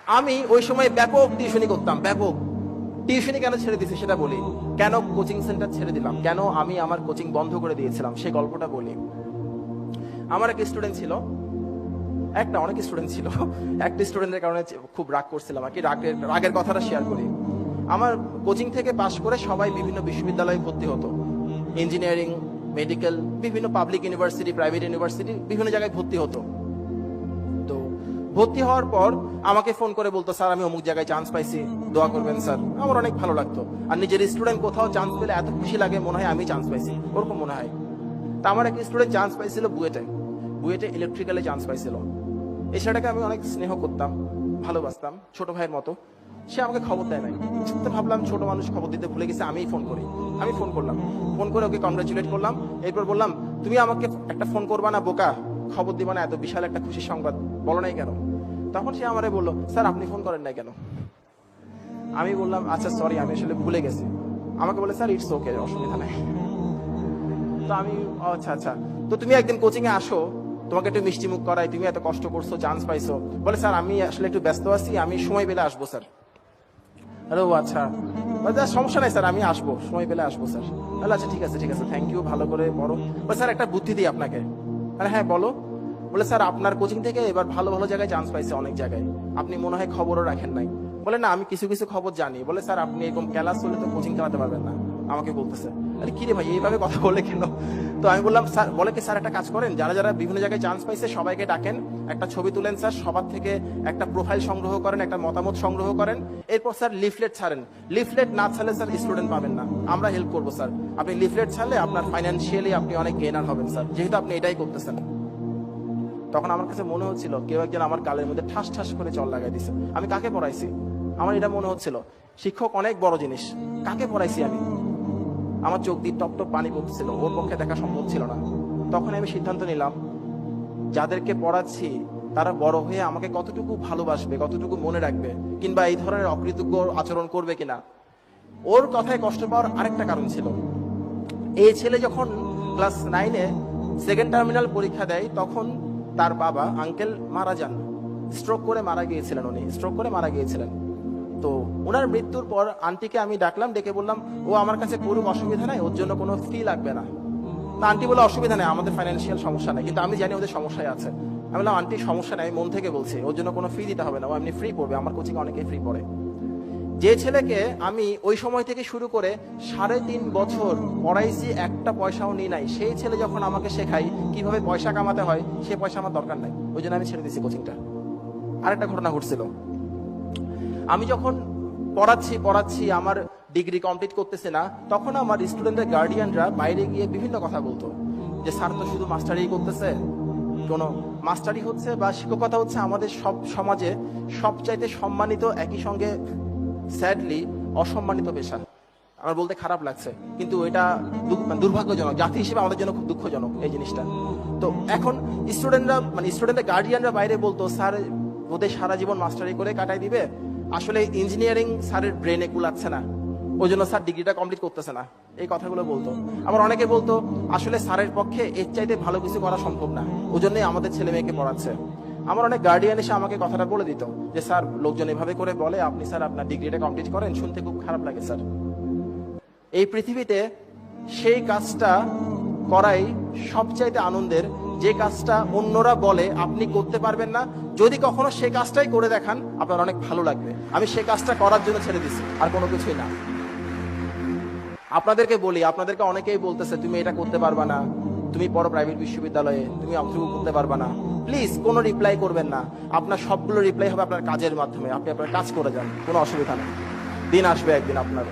আমি ওই সময় ব্যাপক টিউশনি করতাম, ব্যাপক টিউশনি। কেন ছেড়ে দিয়েছি সেটা বলি, কেন কোচিং সেন্টার ছেড়ে দিলাম, কেন আমি আমার কোচিং বন্ধ করে দিয়েছিলাম, সেই গল্পটা বলি। আমার এক স্টুডেন্ট ছিল, একটা অনেক স্টুডেন্ট ছিল, একটা স্টুডেন্টের কারণে খুব রাগ করছিলাম আর কি। রাগের কথাটা শেয়ার করি। আমার কোচিং থেকে পাশ করে সবাই বিভিন্ন বিশ্ববিদ্যালয়ে ভর্তি হতো, ইঞ্জিনিয়ারিং, মেডিকেল, বিভিন্ন পাবলিক ইউনিভার্সিটি, প্রাইভেট ইউনিভার্সিটি, বিভিন্ন জায়গায় ভর্তি হতো। তো ভর্তি হওয়ার পর আমাকে ফোন করে বলতো, স্যার আমি অমুক জায়গায় চান্স পাইছি, দোয়া করবেন স্যার। আমার অনেক ভালো লাগতো। আর নিজের স্টুডেন্ট কোথাও চান্স পেলে এত খুশি লাগে, মনে হয় আমি চান্স পাইছি, ওরকম মনে হয়। তা আমার এক স্টুডেন্ট চান্স পাইছিল বুয়েটে, বুয়েটে ইলেকট্রিক্যালে চান্স পাইছিল। এই ছেলেটাকে আমি অনেক স্নেহ করতাম, ভালোবাসতাম, ছোট ভাইয়ের মতো। সে আমাকে খবর দেয় নাই। তো ভাবলাম ছোট মানুষ খবর দিতে ভুলে গেছে, আমিই ফোন করি। আমি ফোন করলাম, ফোন করে ওকে কংগ্রাচুলেট করলাম। এরপর বললাম, তুমি আমাকে একটা ফোন করবা না বোকা, খবর দিবা না, এত বিশাল একটা খুশির সংবাদ বলো নাই কেন? তখন সে আমারে বললো, স্যার আপনি ফোন করেন নাই কেন? আমি বললাম, আচ্ছা সরি, আমি আসলে ভুলে গেছি। আমাকে বলে, স্যার ইটস ওকে, অসুবিধা নাই। তো আমি, আচ্ছা আচ্ছা, তো তুমি একদিন কোচিং এ আসো, তোমাকে একটু মিষ্টি মুখ করাই, তুমি এত কষ্ট করছো, চান্স পাইছো। বলে, স্যার আমি আসলে একটু ব্যস্ত আছি, আমি সময় পেলে আসবো স্যার। আরে ও আচ্ছা, সমস্যা নাই স্যার, আমি আসবো, সময় পেলে আসবো স্যার। তাহলে আচ্ছা ঠিক আছে ঠিক আছে, থ্যাংক ইউ, ভালো করে পড়ো। বলে, স্যার একটা বুদ্ধি দিই আপনাকে। আরে হ্যাঁ বলো। বলে, স্যার আপনার কোচিং থেকে এবার ভালো ভালো জায়গায় চান্স পাইছে, অনেক জায়গায়, আপনি মনে হয় খবরও রাখেন নাই। বলে, না আমি কিছু কিছু খবর জানি। বলে, স্যার আপনি এরকম ক্লাস হলে তো কোচিং চালাতে পারবেন না, আমাকে বলতেছে। আরে কি রে ভাই, এইভাবে কথা বলে কেন? তো আমি বললাম, স্যার বলে কি, স্যার একটা কাজ করেন, যারা যারা বিভিন্ন জায়গায় চান্স পাইছে সবাইকে ডাকেন, একটা ছবি তুলেন স্যার, সবার থেকে একটা প্রোফাইল সংগ্রহ করেন, একটা মতামত সংগ্রহ করেন। এরপর স্যার লিফলেট ছাড়েন। লিফলেট না ছাড়লে স্যার স্টুডেন্ট পাবেন না, আমরা হেল্প করবো স্যার। আপনি লিফলেট ছাড়লে আপনার ফাইন্যান্সিয়ালি আপনি অনেক গেনার হবেন স্যার, যেহেতু আপনি এটাই করতেছেন। তখন আমার কাছে মনে হচ্ছিল কেউ একজন আমার গালের মধ্যে ঠাস ঠাস করে চল লাগাই দিছে। আমি কাকে পড়াইছি? আমার এটা মনে হচ্ছিল শিক্ষক অনেক বড় জিনিস, কাকে পড়াইছি আমি? আমার চোখ দিয়ে টপ টপ পানি পড়ছিল, ওর পক্ষে দেখা সম্ভব ছিল না। তখন আমি সিদ্ধান্ত নিলাম, যাদেরকে পড়াচ্ছি তারা বড় হয়ে আমাকে কতটুকু ভালোবাসবে, কতটুকু মনে রাখবে, কিংবা এই ধরনের অকৃতজ্ঞ আচরণ করবে কিনা। ওর কথায় কষ্ট পাওয়ার আরেকটা কারণ ছিল, এই ছেলে যখন ক্লাস 9-এ সেকেন্ড টার্মিনাল পরীক্ষা দেয়, তখন তার বাবা আঙ্কেল মারা যান, স্ট্রোক করে মারা গিয়েছিলেন, উনি স্ট্রোক করে মারা গিয়েছিলেন। তো ওনার মৃত্যুর পর আন্টিকে আমি ডাকলাম, ডেকে বললাম, ও আমার কাছে করুক, অসুবিধা নাই, ওর জন্য কোনো ফি লাগবে না। তা আন্টি বলে, অসুবিধা নেই, আমাদের ফাইন্যান্সিয়াল সমস্যা নেই, কিন্তু আমি জানি ওদের সমস্যায় আছে। আমি বললাম, আন্টি সমস্যা নেই, আমি মন থেকে বলছি, ওর জন্য কোনো ফি দিতে হবে না, ও এমনি ফ্রি পড়বে, আমার কোচিং অনেকেই ফ্রি পড়ে। যে ছেলেকে আমি ওই সময় থেকে শুরু করে 3.5 বছর পড়াইছি, একটা পয়সাও নিই নাই, সেই ছেলে যখন আমাকে শেখাই কিভাবে পয়সা কামাতে হয়, সে পয়সা আমার দরকার নাই, ওই জন্য আমি ছেড়ে দিয়েছি কোচিংটা। আরেকটা ঘটনা ঘটছিল, আমি যখন পড়াচ্ছি পড়াচ্ছি আমার ডিগ্রি কমপ্লিট করতেছে না, তখন আমার স্টুডেন্টের গার্ডিয়ানরা বাইরে গিয়ে বিভিন্ন কথা বলতো, যে স্যার তো শুধু মাস্টারি করতেছে, কোনো মাস্টারি হচ্ছে বা শিক্ষকতা হচ্ছে আমাদের সব সমাজে সবচাইতে সম্মানিত, একই সঙ্গে স্যাডলি অসম্মানিত পেশা। আমার বলতে খারাপ লাগছে, কিন্তু এটা দুর্ভাগ্যজনক, জাতি হিসেবে আমাদের জন্য খুব দুঃখজনক এই জিনিসটা। তো এখন স্টুডেন্টরা, মানে স্টুডেন্টের গার্ডিয়ানরা বাইরে বলতো, স্যার ওদের সারা জীবন মাস্টারি করে কাটাই দিবে, আসলে ইঞ্জিনিয়ারিং স্যারের ব্রেনে কুলাচ্ছে না, ওই জন্য স্যার ডিগ্রিটা কমপ্লিট করতেছে না, এই কথাগুলো বলতো। আবার অনেকে বলতো, আসলে স্যারের পক্ষে এর চাইতে ভালো কিছু করা সম্ভব না, ওই জন্যই আমাদের ছেলে মেয়েকে পড়াচ্ছে। আমার অনেক গার্ডিয়ান এসে আমাকে কথাটা বলে দিত, যে স্যার লোকজন এভাবে করে বলে, আপনি স্যার আপনার ডিগ্রিটা কমপ্লিট করেন, শুনতে খুব খারাপ লাগে স্যার। এই পৃথিবীতে সেই কাজটা করাই সবচাইতে আনন্দের, যে কাজটা অন্যরা বলে আপনি করতে পারবেন না, যদি কখনো সেই কাজটাই করে দেখান আপনার অনেক ভালো লাগবে। আমি সেই কাজটা করার জন্য ছেড়ে দিছি, আর কোনো কিছুই না। আপনাদেরকে বলি, আপনাদেরকে অনেকেই বলতেছে তুমি এটা করতে পারবা না, তুমি পড়ো প্রাইভেট বিশ্ববিদ্যালয়ে, তুমি অংশগ্রহণ করতে পারবা না। প্লিজ কোনো রিপ্লাই করবেন না, আপনার সবগুলো রিপ্লাই হবে আপনার কাজের মাধ্যমে, আপনি আপনার কাজ করে যান, কোনো অসুবিধা নেই, দিন আসবে একদিন আপনার।